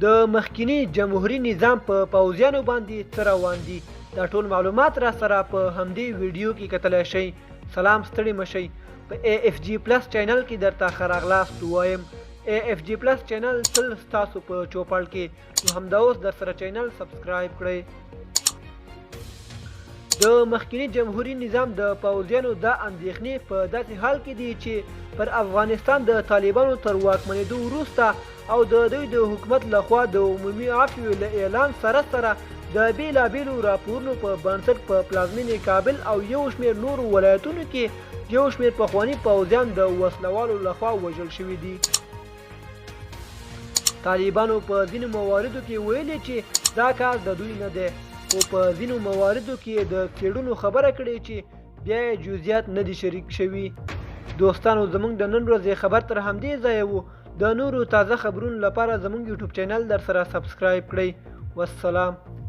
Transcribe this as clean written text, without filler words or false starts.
د مخکینی جمهوریت نظام په پوځیانو باندې څه روان دي دا ټول معلومات را سره په همدې ویډیو کې کتلی شئ. سلام، ستړي مشئ. په AFG پلس چینل کې درته ښه راغلاست وایم. AFG پلس چینل تل ستاسو په چوپړ کې، نو همدا اوس در سره چینل سبسکرایب کړئ. د مخکینی جمهوریت نظام د پوځیانو دا اندېښنې په داسې حال کې دي چې پر افغانستان د طالبانو تر واکمنېدو وروسته او د دوی د حکومت لخوا د عمومي عفو له اعلان سره سره د بیلابیلو راپورونو په بنسټ په پلازمینې کابل او یو شمېر نورو ولایتونو کې یو شمېر پخواني پوځیان د وسلوالو لخوا وژل شوي دي. طالبانو په ځینو مواردو کې ویلي چې دا کار د دوی نه دی، خو په ځینو مواردو کې د کېړونو خبره کړې چې بیا یې جزئیات نه دي شریک شوي. دوستانو، زموږ د نن ورځې خبر تر همدې ځایه و. د نورو تازه خبرونو لپاره زموږ یوټیوب چینل در سره سبسکرایب کړئ. والسلام.